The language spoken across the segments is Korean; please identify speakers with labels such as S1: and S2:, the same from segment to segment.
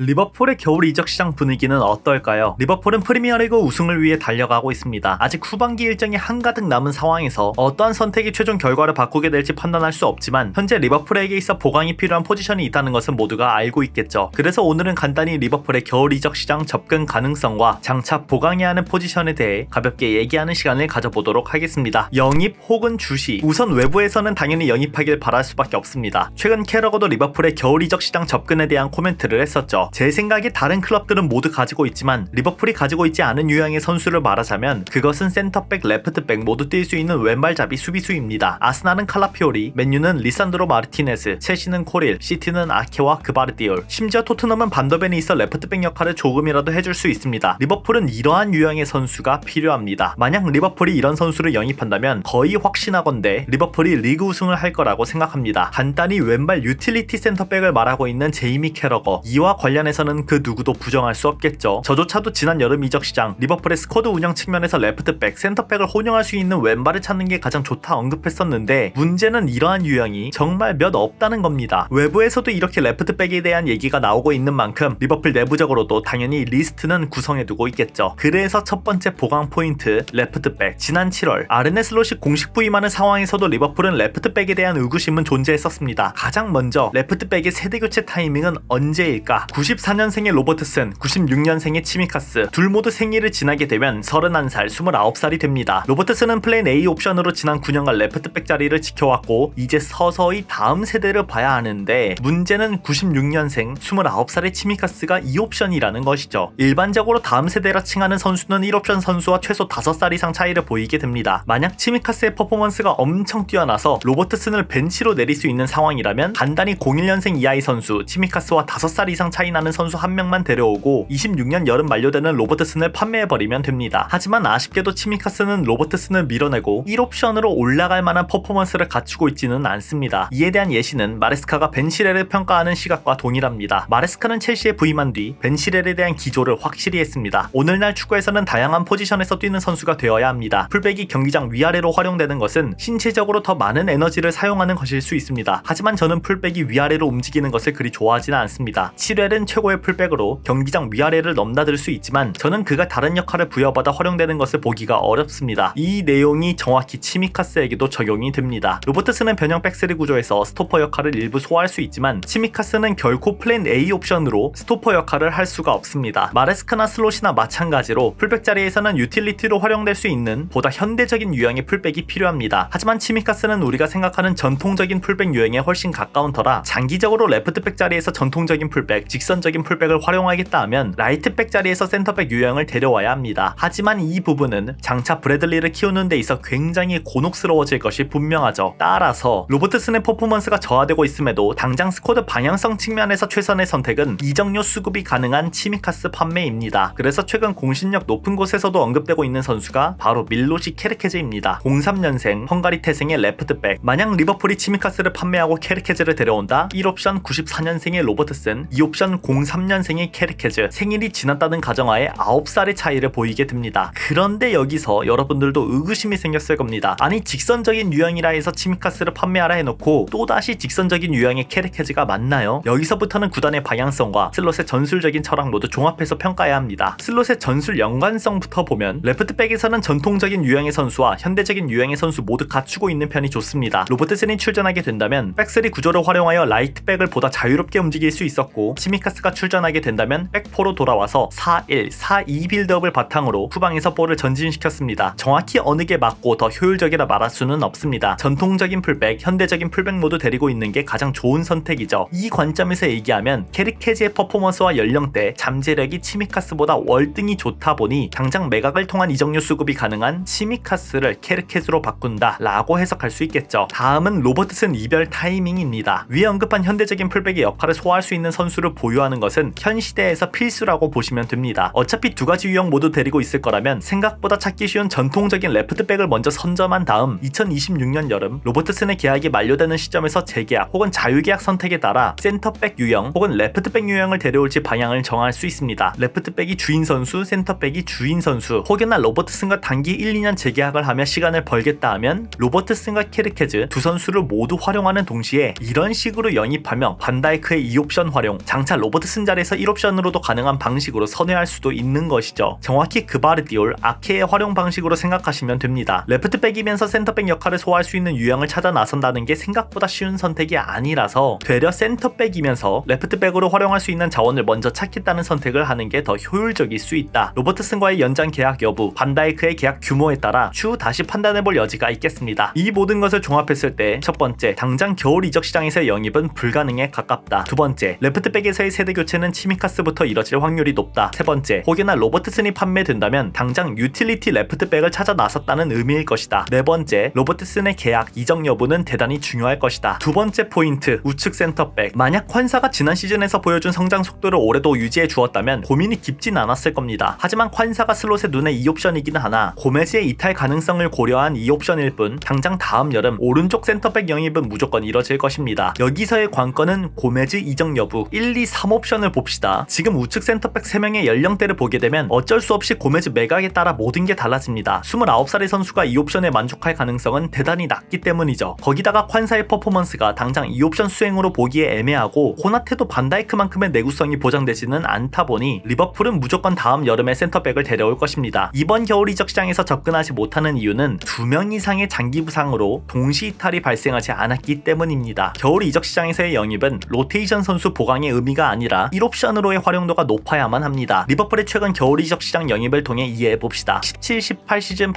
S1: 리버풀의 겨울 이적 시장 분위기는 어떨까요? 리버풀은 프리미어리그 우승을 위해 달려가고 있습니다. 아직 후반기 일정이 한가득 남은 상황에서 어떠한 선택이 최종 결과를 바꾸게 될지 판단할 수 없지만 현재 리버풀에게 있어 보강이 필요한 포지션이 있다는 것은 모두가 알고 있겠죠. 그래서 오늘은 간단히 리버풀의 겨울 이적 시장 접근 가능성과 장차 보강해야 하는 포지션에 대해 가볍게 얘기하는 시간을 가져보도록 하겠습니다. 영입 혹은 주시, 우선 외부에서는 당연히 영입하길 바랄 수밖에 없습니다. 최근 캐러거도 리버풀의 겨울 이적 시장 접근에 대한 코멘트를 했었죠. 제 생각에 다른 클럽들은 모두 가지고 있지만 리버풀이 가지고 있지 않은 유형의 선수를 말하자면 그것은 센터백, 레프트백 모두 뛸 수 있는 왼발잡이 수비수입니다. 아스날은 칼라피오리, 맨유는 리산드로 마르티네스, 첼시는 코릴, 시티는 아케와 그바르디올, 심지어 토트넘은 반더벤이 있어 레프트백 역할을 조금이라도 해줄 수 있습니다. 리버풀은 이러한 유형의 선수가 필요합니다. 만약 리버풀이 이런 선수를 영입한다면 거의 확신하건대 리버풀이 리그 우승을 할 거라고 생각합니다. 간단히 왼발 유틸리티 센터백을 말하고 있는 제이미 캐러거, 이와 관련해서는 그 누구도 부정할 수 없겠죠. 저조차도 지난 여름 이적 시장 리버풀의 스쿼드 운영 측면에서 레프트백, 센터백을 혼용할 수 있는 왼발을 찾는 게 가장 좋다 언급했었는데 문제는 이러한 유형이 정말 몇 없다는 겁니다. 외부에서도 이렇게 레프트백에 대한 얘기가 나오고 있는 만큼 리버풀 내부적으로도 당연히 리스트는 구성해두고 있겠죠. 그래서 첫 번째 보강 포인트, 레프트백. 지난 7월 아르네 슬롯이 공식 부임하는 상황에서도 리버풀은 레프트백에 대한 의구심은 존재했었습니다. 가장 먼저 레프트백의 세대 교체 타이밍은 언제일까? 94년생의 로버트슨, 96년생의 치미카스, 둘 모두 생일을 지나게 되면 31살, 29살이 됩니다. 로버트슨은 플랜 A 옵션으로 지난 9년간 레프트백 자리를 지켜왔고 이제 서서히 다음 세대를 봐야 하는데 문제는 96년생, 29살의 치미카스가 2옵션이라는 것이죠. 일반적으로 다음 세대라 칭하는 선수는 1옵션 선수와 최소 5살 이상 차이를 보이게 됩니다. 만약 치미카스의 퍼포먼스가 엄청 뛰어나서 로버트슨을 벤치로 내릴 수 있는 상황이라면 간단히 01년생 이하의 선수, 치미카스와 5살 이상 차이 나는 선수 한 명만 데려오고 26년 여름 만료되는 로버트슨을 판매해버리면 됩니다. 하지만 아쉽게도 치미카스는 로버트슨을 밀어내고 1옵션으로 올라갈 만한 퍼포먼스를 갖추고 있지는 않습니다. 이에 대한 예시는 마레스카가 벤시렐을 평가하는 시각과 동일합니다. 마레스카는 첼시에 부임한 뒤 벤시렐에 대한 기조를 확실히 했습니다. 오늘날 축구에서는 다양한 포지션에서 뛰는 선수가 되어야 합니다. 풀백이 경기장 위아래로 활용되는 것은 신체적으로 더 많은 에너지를 사용하는 것일 수 있습니다. 하지만 저는 풀백이 위아래로 움직이는 것을 그리 좋아하지는 않습니다. 7렐은 최고의 풀백으로 경기장 위아래를 넘나들 수 있지만 저는 그가 다른 역할을 부여받아 활용되는 것을 보기가 어렵습니다. 이 내용이 정확히 치미카스에게도 적용이 됩니다. 로버트슨은 변형 백스리 구조에서 스토퍼 역할을 일부 소화할 수 있지만 치미카스는 결코 플랜 A 옵션으로 스토퍼 역할을 할 수가 없습니다. 마레스카나 슬롯이나 마찬가지로 풀백 자리에서는 유틸리티로 활용될 수 있는 보다 현대적인 유형의 풀백이 필요합니다. 하지만 치미카스는 우리가 생각하는 전통적인 풀백 유형에 훨씬 가까운 터라 장기적으로 레프트백 자리에서 전통적인 풀백, 직선적인 풀백을 활용하겠다 하면 라이트백 자리에서 센터백 유형을 데려와야 합니다. 하지만 이 부분은 장차 브래들리를 키우는 데 있어 굉장히 곤혹스러워질 것이 분명하죠. 따라서 로버트슨의 퍼포먼스가 저하되고 있음에도 당장 스쿼드 방향성 측면에서 최선의 선택은 이적료 수급이 가능한 치미카스 판매입니다. 그래서 최근 공신력 높은 곳에서도 언급되고 있는 선수가 바로 밀로시 케르케즈입니다. 03년생 헝가리 태생의 레프트백. 만약 리버풀이 치미카스를 판매하고 케르케즈를 데려온다? 1옵션 94년생의 로버트슨, 2옵션 03년생의 케르케즈, 생일이 지났다는 가정하에 9살의 차이를 보이게 됩니다. 그런데 여기서 여러분들도 의구심이 생겼을 겁니다. 아니 직선적인 유형이라 해서 치미카스를 판매하라 해놓고 또다시 직선적인 유형의 케르케즈가 맞나요? 여기서부터는 구단의 방향성과 슬롯의 전술적인 철학 모두 종합해서 평가해야 합니다. 슬롯의 전술 연관성부터 보면 레프트백에서는 전통적인 유형의 선수와 현대적인 유형의 선수 모두 갖추고 있는 편이 좋습니다. 로버트슨이 출전하게 된다면 백스리 구조를 활용하여 라이트백을 보다 자유롭게 움직일 수 있었고 치미카스가 출전하게 된다면 백포로 돌아와서 4-1, 4-2 빌드업을 바탕으로 후방에서 볼을 전진시켰습니다. 정확히 어느 게 맞고 더 효율적이라 말할 수는 없습니다. 전통적인 풀백, 현대적인 풀백 모두 데리고 있는 게 가장 좋은 선택이죠. 이 관점에서 얘기하면 케르케즈의 퍼포먼스와 연령대, 잠재력이 치미카스보다 월등히 좋다 보니 당장 매각을 통한 이적료 수급이 가능한 치미카스를 케르케즈로 바꾼다 라고 해석할 수 있겠죠. 다음은 로버트슨 이별 타이밍입니다. 위에 언급한 현대적인 풀백의 역할을 소화할 수 있는 선수를 보유 보유하는 것은 현 시대에서 필수라고 보시면 됩니다. 어차피 두 가지 유형 모두 데리고 있을 거라면 생각보다 찾기 쉬운 전통적인 레프트백을 먼저 선점한 다음 2026년 여름 로버트슨의 계약이 만료되는 시점에서 재계약 혹은 자유계약 선택에 따라 센터백 유형 혹은 레프트백 유형을 데려올지 방향을 정할 수 있습니다. 레프트백이 주인 선수, 센터백이 주인 선수, 혹여나 로버트슨과 단기 1, 2년 재계약을 하며 시간을 벌겠다 하면 로버트슨과 키르케즈 두 선수를 모두 활용하는 동시에 이런 식으로 영입하며 반다이크의 2옵션 활용, 장차 로버트슨 자리에서 1옵션으로도 가능한 방식으로 선회할 수도 있는 것이죠. 정확히 그바르디올, 아케의 활용 방식으로 생각하시면 됩니다. 레프트백이면서 센터백 역할을 소화할 수 있는 유형을 찾아 나선다는 게 생각보다 쉬운 선택이 아니라서 되려 센터백이면서 레프트백으로 활용할 수 있는 자원을 먼저 찾겠다는 선택을 하는 게 더 효율적일 수 있다. 로버트슨과의 연장 계약 여부, 반다이크의 계약 규모에 따라 추후 다시 판단해볼 여지가 있겠습니다. 이 모든 것을 종합했을 때 첫 번째, 당장 겨울 이적 시장에서의 영입은 불가능에 가깝다. 두 번째, 레프트백에서의 세대 교체는 치미카스부터 이뤄질 확률이 높다. 세 번째, 혹여나 로버트슨이 판매된다면 당장 유틸리티 레프트백을 찾아 나섰다는 의미일 것이다. 네 번째, 로버트슨의 계약, 이적 여부는 대단히 중요할 것이다. 두 번째 포인트, 우측 센터백. 만약 콴사가 지난 시즌에서 보여준 성장 속도를 올해도 유지해 주었다면 고민이 깊진 않았을 겁니다. 하지만 콴사가 슬롯의 눈에 2옵션이기는 하나 고메즈의 이탈 가능성을 고려한 2옵션일 뿐 당장 다음 여름 오른쪽 센터백 영입은 무조건 이뤄질 것입니다. 여기서의 관건은 고메즈 이적 여부. 1, 2, 3옵션을 봅시다. 지금 우측 센터백 3명의 연령대를 보게 되면 어쩔 수 없이 고메즈 매각에 따라 모든 게 달라집니다. 29살의 선수가 2옵션에 만족할 가능성은 대단히 낮기 때문이죠. 거기다가 콴사의 퍼포먼스가 당장 2옵션 수행으로 보기에 애매하고 코나테도 반다이크만큼의 내구성이 보장되지는 않다 보니 리버풀은 무조건 다음 여름에 센터백을 데려올 것입니다. 이번 겨울 이적 시장에서 접근하지 못하는 이유는 2명 이상의 장기 부상으로 동시 이탈이 발생하지 않았기 때문입니다. 겨울 이적 시장에서의 영입은 로테이션 선수 보강의 의미가 아니라 1옵션으로의 활용도가 높아야만 합니다. 리버풀의 최근 겨울 이적 시장 영입을 통해 이해해봅시다. 17-18 시즌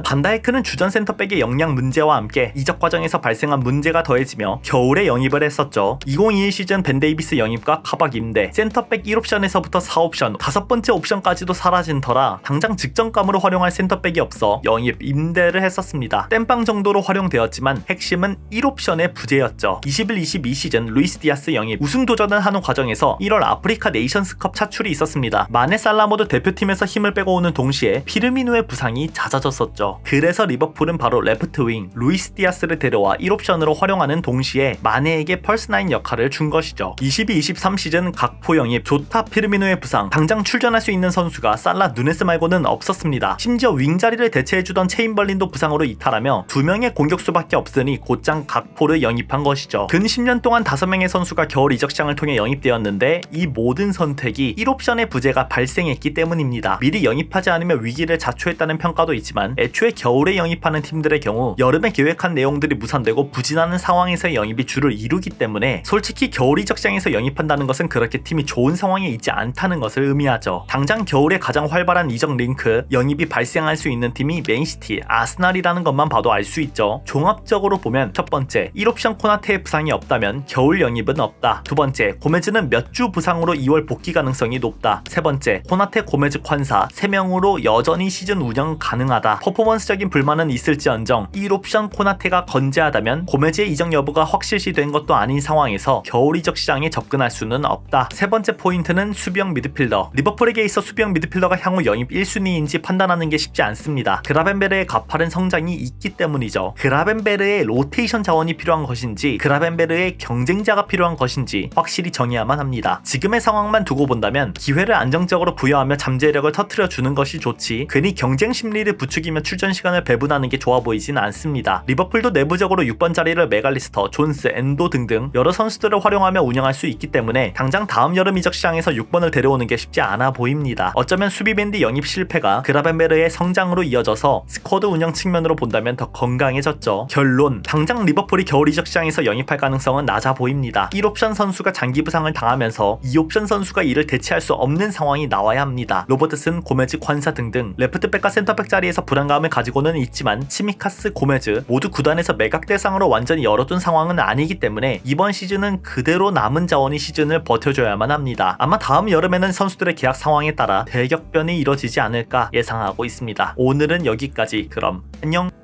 S1: 반다이크는 주전 센터백의 역량 문제와 함께 이적 과정에서 발생한 문제가 더해지며 겨울에 영입을 했었죠. 2021 시즌 벤 데이비스 영입과 카박 임대, 센터백 1옵션에서부터 4옵션, 5번째 옵션까지도 사라진 터라 당장 직전감으로 활용할 센터백이 없어 영입, 임대를 했었습니다. 땜빵 정도로 활용되었지만 핵심은 1옵션의 부재였죠. 21-22 시즌 루이스 디아스 영입, 우승 도전을 하는 과정에서 1월 아프리카 네이션스컵 차출이 있었습니다. 마네 살라모드 대표팀에서 힘을 빼고 오는 동시에 피르미누의 부상이 잦아졌었죠. 그래서 리버풀은 바로 레프트 윙 루이스 디아스를 데려와 1옵션으로 활용하는 동시에 마네에게 펄스9 역할을 준 것이죠. 22-23 시즌 각포 영입, 조타 피르미누의 부상, 당장 출전할 수 있는 선수가 살라 누네스 말고는 없었습니다. 심지어 윙 자리를 대체해주던 체인벌린도 부상으로 이탈하며 2명의 공격수밖에 없으니 곧장 각포를 영입한 것이죠. 근 10년 동안 5명의 선수가 겨울 이적 시장을 통해 영입되었는데 이 모든 선택이 1옵션의 부재가 발생했기 때문입니다. 미리 영입하지 않으면 위기를 자초했다는 평가도 있지만 애초에 겨울에 영입하는 팀들의 경우 여름에 계획한 내용들이 무산되고 부진하는 상황에서의 영입이 주를 이루기 때문에 솔직히 겨울 이적 시장에서 영입한다는 것은 그렇게 팀이 좋은 상황에 있지 않다는 것을 의미하죠. 당장 겨울에 가장 활발한 이적 링크, 영입이 발생할 수 있는 팀이 맨시티, 아스날이라는 것만 봐도 알 수 있죠. 종합적으로 보면 첫 번째, 1옵션 코나테의 부상이 없다면 겨울 영입은 없다. 두 번째, 고메즈는 몇 주 부상으로 2월 복귀 가능성이 높다. 세 번째, 코나테, 고메즈, 콴사 3명으로 여전히 시즌 운영 가능하다. 퍼포먼스적인 불만은 있을지언정 1옵션 코나테가 건재하다면 고메즈의 이적 여부가 확실시된 것도 아닌 상황에서 겨울 이적 시장에 접근할 수는 없다. 세 번째 포인트는 수비형 미드필더. 리버풀에게 있어 수비형 미드필더가 향후 영입 1순위인지 판단하는 게 쉽지 않습니다. 그라벤베르의 가파른 성장이 있기 때문이죠. 그라벤베르의 로테이션 자원이 필요한 것인지 그라벤베르의 경쟁자가 필요한 것인지 확실히 정해야만 합니다. 지금의 상황만 두고 본다면 기회를 안정적으로 부여하며 잠재력을 터트려주는 것이 좋지 괜히 경쟁 심리를 부추기며 출전 시간을 배분하는 게 좋아 보이진 않습니다. 리버풀도 내부적으로 6번 자리를 메갈리스터, 존스, 엔도 등등 여러 선수들을 활용하며 운영할 수 있기 때문에 당장 다음 여름 이적 시장에서 6번을 데려오는 게 쉽지 않아 보입니다. 어쩌면 수비밴드 영입 실패가 그라벤베르의 성장으로 이어져서 스쿼드 운영 측면으로 본다면 더 건강해졌죠. 결론, 당장 리버풀이 겨울 이적 시장에서 영입할 가능성은 낮아 보입니다. 1옵션 선수가 장기 부상을 당하면서 2옵션 선수가 이를 대체할 수 없는 상황이 나와야 합니다. 로버트슨, 고메즈, 콴사 등등 레프트백과 센터백 자리에서 불안감을 가지고는 있지만 치미카스, 고메즈 모두 구단에서 매각 대상으로 완전히 열어둔 상황은 아니기 때문에 이번 시즌은 그대로 남은 자원이 시즌을 버텨줘야만 합니다. 아마 다음 여름에는 선수들의 계약 상황에 따라 대격변이 이뤄지지 않을까 예상하고 있습니다. 오늘은 여기까지. 그럼 안녕.